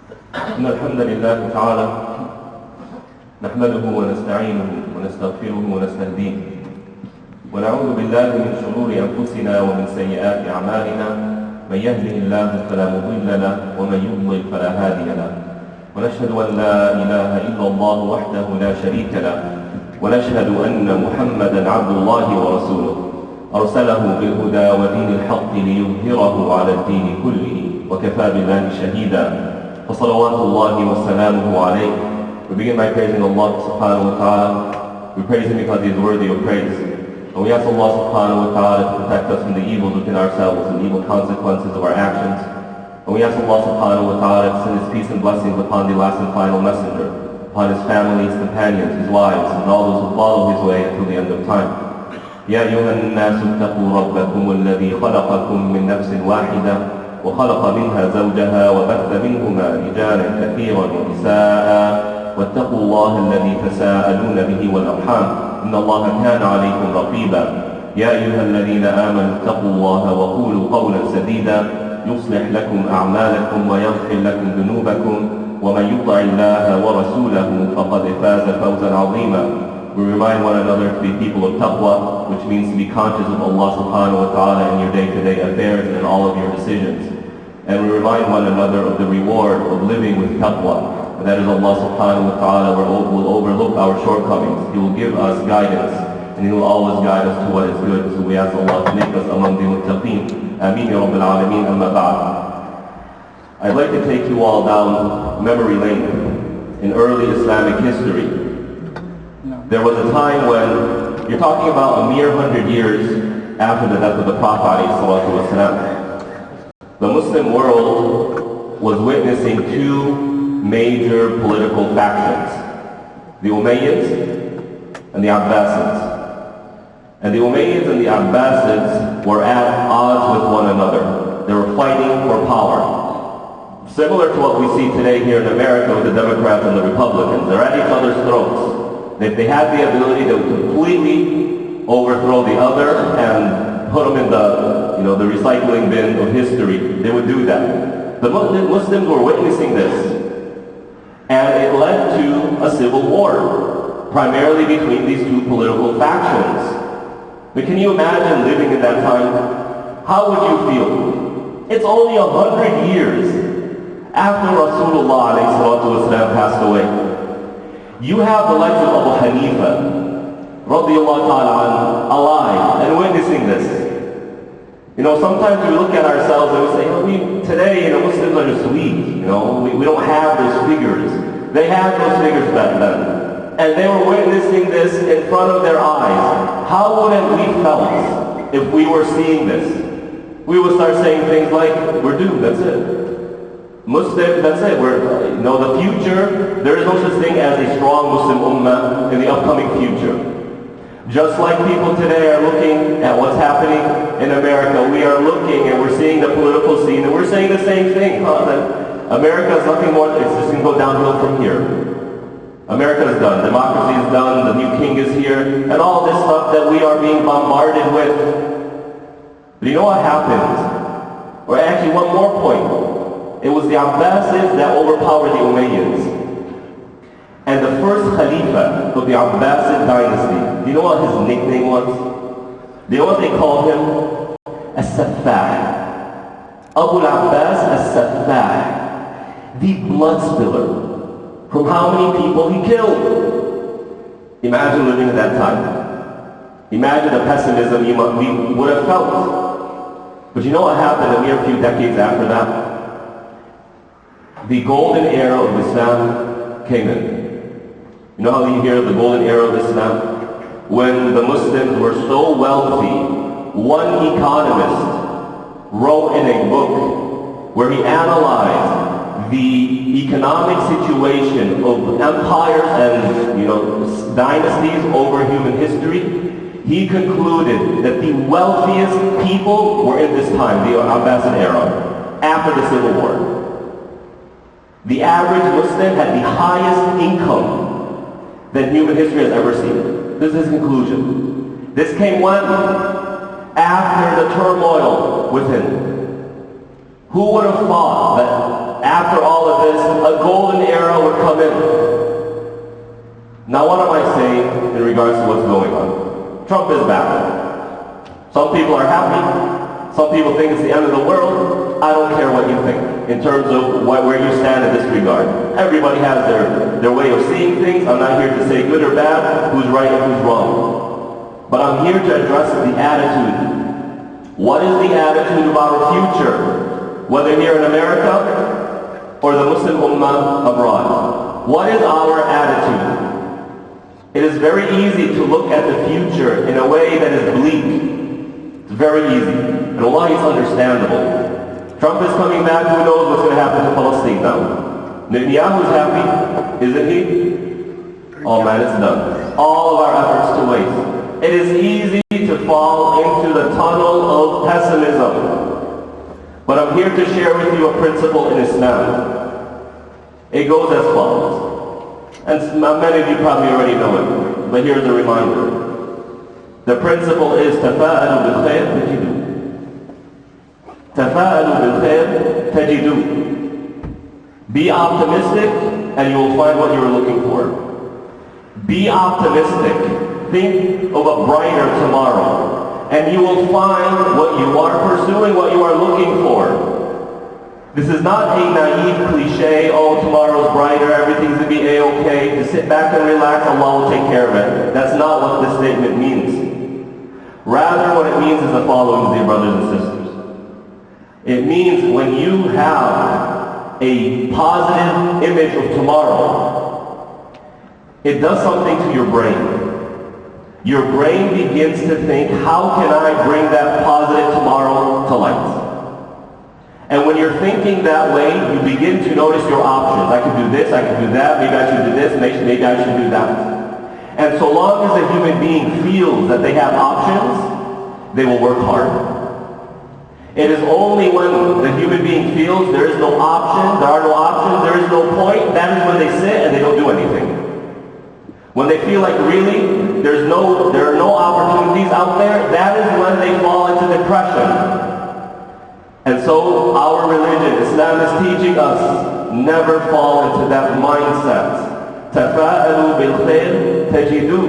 إن الحمد لله تعالى نحمده ونستعينه ونستغفره ونستهديه ونعوذ بالله من شرور أنفسنا ومن سيئات أعمالنا من يهده الله فلا مضل له ومن يضلل فلا هادي له ونشهد أن لا إله إلا الله وحده لا شريك له ونشهد أن محمدا عبد الله ورسوله أرسله بالهدى ودين الحق ليظهره على الدين كله وكفى بالله شهيدا وصلوات الله وسلامه عليه. We begin by praising Allah subhanahu wa ta'ala. We praise Him because He is worthy of praise. And we ask Allah subhanahu wa ta'ala to protect us from the evils within ourselves and evil consequences of our actions. And we ask Allah subhanahu wa ta'ala to send His peace and blessings upon the last and final messenger, upon his family, his companions, his wives, and all those who follow his way until the end of time. يا أيها الناس اتقوا ربكم الذي خلقكم من نفس واحدة وخلق منها زوجها وبث منهما رجالا كثيرا ونساء واتقوا الله الذي تساءلون به والأرحام إن الله كان عليكم رقيبا. يا أيها الذين آمنوا اتقوا الله وقولوا قولا سديدا يصلح لكم أعمالكم ويغفر لكم ذنوبكم ومن يطع الله ورسوله فقد فاز فوزا عظيما. We remind one another to be people of taqwa, which means to be conscious of Allah subhanahu wa ta'ala in your day-to-day affairs and in all of your decisions. And we remind one another of the reward of living with taqwa. And that is Allah subhanahu wa ta'ala will overlook our shortcomings. He will give us guidance, and He will always guide us to what is good. So we ask Allah to make us among the muttaqeen. Ameen ya Rabbil Alameen, amma ba'd. I'd like to take you all down memory lane in early Islamic history. There was a time when, you're talking about a mere 100 years after the death of the Prophet ﷺ, the Muslim world was witnessing two major political factions, the Umayyads and the Abbasids. And the Umayyads and the Abbasids were at odds with one another. They were fighting for power. Similar to what we see today here in America with the Democrats and the Republicans. They're at each other's throats. If they had the ability to completely overthrow the other and put them in the recycling bin of history, they would do that. The Muslims were witnessing this, and it led to a civil war, primarily between these two political factions. But can you imagine living in that time? How would you feel? It's only 100 years after Rasulullah ﷺ passed away. You have the likes of Abu Hanifa, radiyallahu ta'ala, alive and witnessing this. Sometimes we look at ourselves and we say, today, Muslims are just weak. We don't have those figures. They had those figures back then. And they were witnessing this in front of their eyes. How wouldn't we felt if we were seeing this? We would start saying things like, we're doomed, that's it. Muslims, that's it. The future, there is no such thing as a strong Muslim ummah in the upcoming future. Just like people today are looking at what's happening in America, we are looking and we're seeing the political scene and we're saying the same thing, that America is nothing more, it's just going to go downhill from here. America is done, democracy is done, the new king is here, and all this stuff that we are being bombarded with. But you know what happened? Or actually one more point. It was the Abbasids that overpowered the Umayyads. And the first Khalifa of the Abbasid dynasty, do you know what his nickname was? Do you know what they called him? As-Saffah. Abu al-Abbas As-Saffah. The blood spiller. From how many people he killed. Imagine living at that time. Imagine the pessimism we would have felt. But you know what happened a mere few decades after that? The golden era of Islam came in. You know how you hear the golden era of Islam? When the Muslims were so wealthy, one economist wrote in a book where he analyzed the economic situation of empires and dynasties over human history. He concluded that the wealthiest people were in this time, the Abbasid era, after the Civil War. The average Muslim had the highest income that human history has ever seen. This is his conclusion. This came when? After the turmoil within. Who would have thought that after all of this, come in. Now what am I saying in regards to what's going on? Trump is back. Some people are happy. Some people think it's the end of the world. I don't care what you think in terms of where you stand in this regard. Everybody has their way of seeing things. I'm not here to say good or bad, who's right and who's wrong. But I'm here to address the attitude. What is the attitude of our future? Whether here in America or the Muslim Ummah abroad. What is our attitude? It is very easy to look at the future in a way that is bleak. It's very easy. And Allah is understandable. Trump is coming back, who knows what's going to happen to Palestine now. Netanyahu's happy, isn't he? Oh man, it's done. All of our efforts to waste. It is easy to fall into the tunnel of pessimism. But I'm here to share with you a principle in Islam. It goes as follows. And many of you probably already know it, but here's a reminder. The principle is تفاءلوا بالخير تجدوا. تفاءلوا بالخير تجدوا. Be optimistic and you will find what you are looking for. Be optimistic. Think of a brighter tomorrow. And you will find what you are pursuing, what you are looking for. This is not a naive cliche, oh, tomorrow's brighter, everything's going to be A-okay. Just sit back and relax, Allah will take care of it. That's not what this statement means. Rather, what it means is the following, dear brothers and sisters. It means when you have a positive image of tomorrow, it does something to your brain. Your brain begins to think, how can I bring that positive tomorrow to light? And when you're thinking that way, you begin to notice your options. I can do this, I can do that, maybe I should do this, maybe I should do that. And so long as a human being feels that they have options, they will work hard. It is only when the human being feels there is no option, there are no options, there is no point, that is when they sit and they don't do anything. When they feel like really there are no opportunities out there, that is when they fall into depression. And so our religion, Islam, is teaching us, never fall into that mindset. تَفَاءَلُوا بِالْخَيْرِ تَجِدُوا.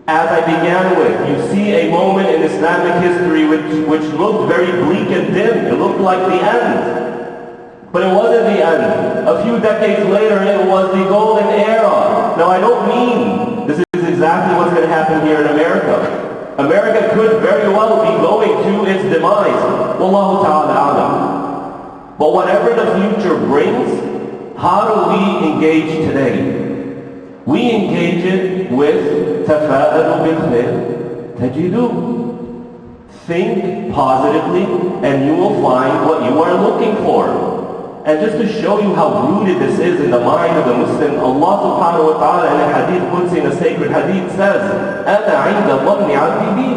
As I began with, you see a moment in Islamic history which looked very bleak and dim. It looked like the end. But it wasn't the end. A few decades later, it was the golden era. Now I don't mean this is exactly what's going to happen here in America. America could very well be going to its demise. Wallahu ta'ala a'lam. But whatever the future brings, how do we engage today? We engage it with تَفَاءَلُوا بِالْخَيْرِ تَجِدُوا. Think positively and you will find what you are looking for. And just to show you how rooted this is in the mind of the Muslim, Allah subhanahu wa ta'ala in a hadith Qudsi, in a sacred hadith says, أَنَا عِنْدَ ظَنِّ عَبْدِي بِي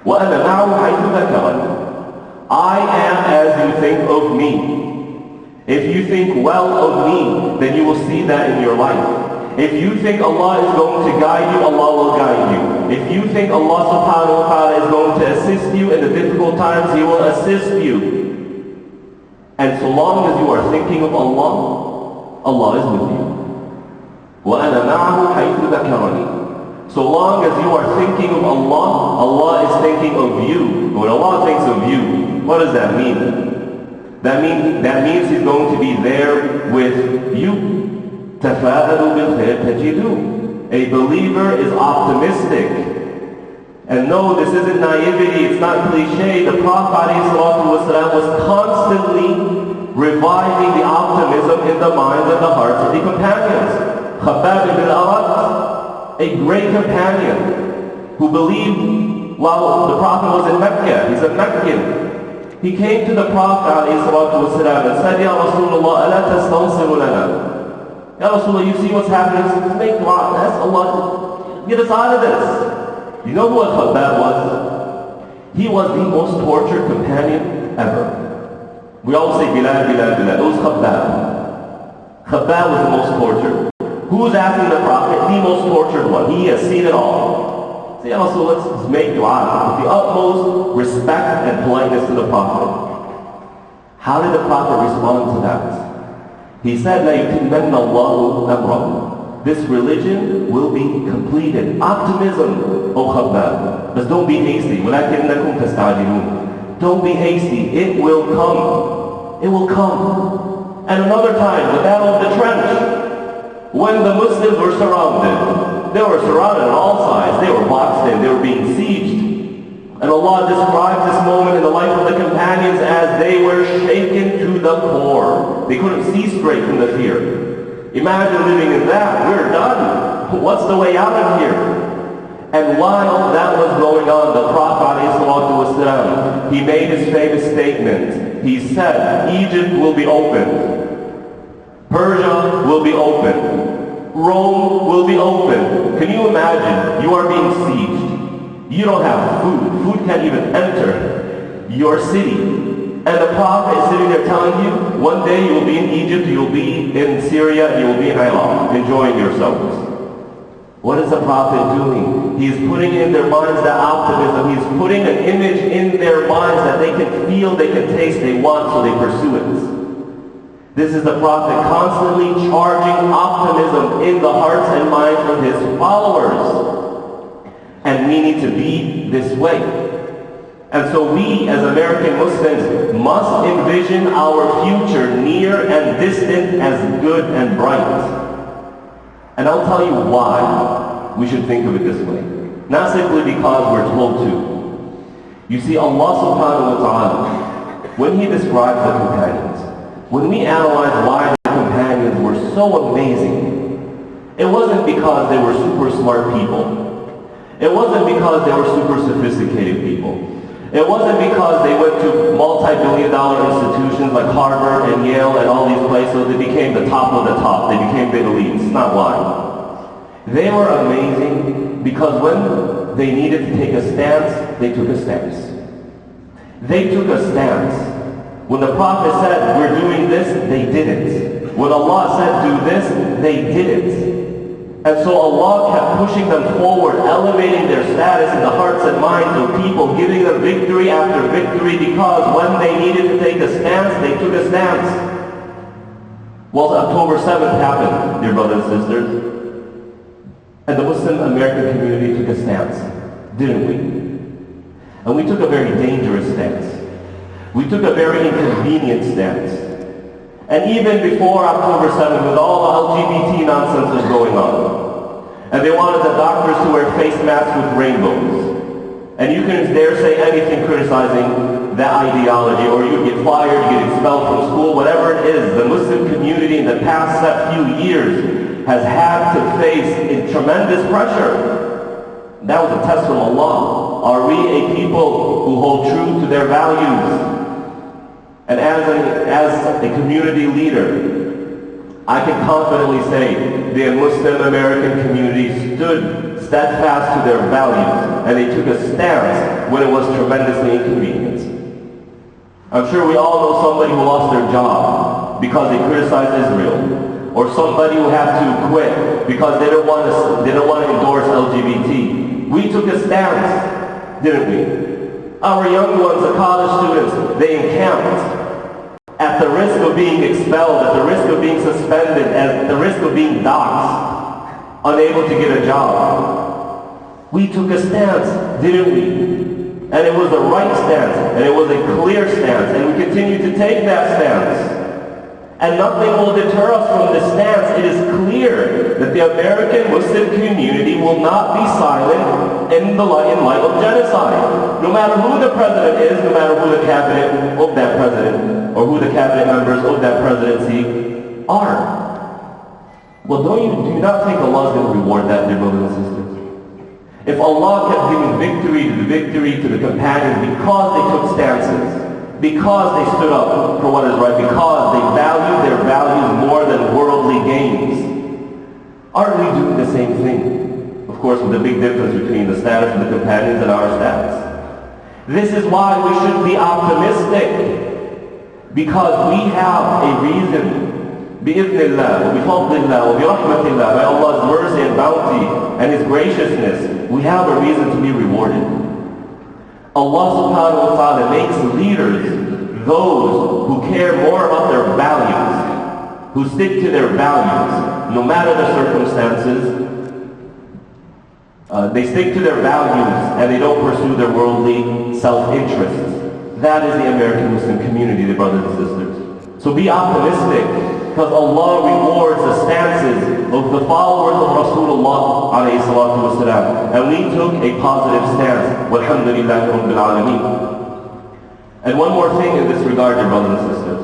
وَأَنَا مَعُهُ حَيْثُ ذَكَرَنِي. I am as you think of me. If you think well of me, then you will see that in your life. If you think Allah is going to guide you, Allah will guide you. If you think Allah subhanahu wa ta'ala is going to assist you in the difficult times, He will assist you. And so long as you are thinking of Allah, Allah is with you. وَأَنَا مَعَهُ حَيْثُ ذَكَرَنِي. So long as you are thinking of Allah, Allah is thinking of you. When Allah thinks of you, what does that mean? That means He's going to be there with you. تَفَاءَلُوا بِالْخَيْرِ تَجِدُوا. A believer is optimistic. And no, this isn't naivety, it's not cliche. The Prophet ﷺ was constantly reviving the optimism in the minds and the hearts of the companions. Khabbab ibn al-Arat, a great companion who believed while the Prophet was in Mecca. He's a Meccan. He came to the Prophet ﷺ and said, Ya Rasulullah, أَلَا تَسْتَنصِرُ لَنَا. Ya Rasulullah, you see what's happening? Make dua, ask Allah to get us out of this. You know what Khutbah was? He was the most tortured companion ever. We all say Bilal, Bilal, Bilal. It was Khutbah. Khutbah was the most tortured. Who was asking the Prophet? The most tortured one. He has seen it all. Say, so let's make dua with the utmost respect and politeness to the Prophet. How did the Prophet respond to that? He said, لَيُتِمَّنَّ اللَّهُ أَمْرَهُ. This religion will be completed. Optimism, O Khutbah. But don't be hasty. وَلَكِنَّكُمْ تَسْتَعْجِلُونَ. Don't be hasty. It will come. It will come. And another time, the Battle of the Trench, when the Muslims were surrounded. They were surrounded on all sides. They were boxed in. They were being sieged. And Allah described this moment in the life of the companions as they were shaken to the core. They couldn't see straight from the fear. Imagine living in that. We're done. What's the way out of here? And while that was going on, the Prophet ﷺ, he made his famous statement. He said, Egypt will be opened. Persia will be opened. Rome will be opened. Can you imagine? You are being sieged. You don't have food. Food can't even enter your city. And the Prophet is sitting there telling you, one day you will be in Egypt, you will be in Syria, you will be in Iraq, enjoying yourselves. What is the Prophet doing? He is putting in their minds that optimism. He is putting an image in their minds that they can feel, they can taste, they want, so they pursue it. This is the Prophet constantly charging optimism in the hearts and minds of his followers. And we need to be this way. And so we, as American Muslims, must envision our future near and distant as good and bright. And I'll tell you why we should think of it this way. Not simply because we're told to. You see, Allah subhanahu wa ta'ala, when He describes the companions, when we analyze why the companions were so amazing, it wasn't because they were super smart people. It wasn't because they were super sophisticated people. It wasn't because they went to multi-billion-dollar institutions like Harvard and Yale and all these places so they became the top of the top. They became the elites. Not why. They were amazing because when they needed to take a stance, they took a stance. They took a stance. When the Prophet said, we're doing this, they did it. When Allah said, do this, they did it. And so Allah kept pushing them forward, elevating their status in the hearts and minds of people, giving them victory after victory because when they needed to take a stance, they took a stance. Well, October 7th happened, dear brothers and sisters. And the Muslim American community took a stance, didn't we? And we took a very dangerous stance. We took a very inconvenient stance. And even before October 7th, with all the LGBT nonsense that was going on, and they wanted the doctors to wear face masks with rainbows. And you couldn't dare say anything criticizing that ideology, or you would get fired, you get expelled from school, whatever it is. The Muslim community in the past few years has had to face tremendous pressure. That was a test from Allah. Are we a people who hold true to their values? And as a community leader, I can confidently say the Muslim American community stood steadfast to their values and they took a stance when it was tremendously inconvenient. I'm sure we all know somebody who lost their job because they criticized Israel, or somebody who had to quit because they didn't want to endorse LGBT. We took a stance, didn't we? Our young ones, the college students, they encamped at the risk of being expelled, at the risk of being suspended, at the risk of being doxxed, unable to get a job. We took a stance, didn't we? And it was the right stance, and it was a clear stance, and we continue to take that stance. And nothing will deter us from this stance. It is clear that the American Muslim community will not be silent in light of genocide. No matter who the president is, no matter who the cabinet of that president, or who the cabinet members of that presidency are. Well, do you not think Allah is going to reward that, dear brothers and sisters? If Allah kept giving victory to the companions because they took stances, because they stood up for what is right, because they valued their values more than worldly gains, aren't we doing the same thing? Of course, with a big difference between the status of the companions and our status. This is why we should be optimistic, because we have a reason, bi-idhnillah, bi-fadlillah, bi-rahmatillah, by Allah's mercy and bounty and His graciousness, we have a reason to be rewarded. Allah subhanahu wa ta'ala makes leaders those who care more about their values who stick to their values, no matter the circumstances. They stick to their values and they don't pursue their worldly self-interests. That is the American Muslim community, the brothers and sisters. So be optimistic, because Allah rewards the stances of the followers of Rasulullah alayhi salatu wasalam. And we took a positive stance. Walhamdulillahi Rabbil Alameen. And one more thing in this regard, dear brothers and sisters.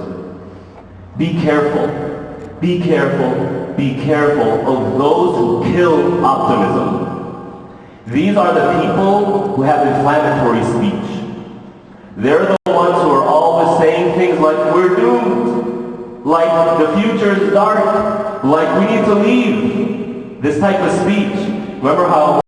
Be careful. Be careful. Be careful of those who kill optimism. These are the people who have inflammatory speech. They're the ones who are always saying things like, we're doomed, like the future is dark, like we need to leave. This type of speech. Remember how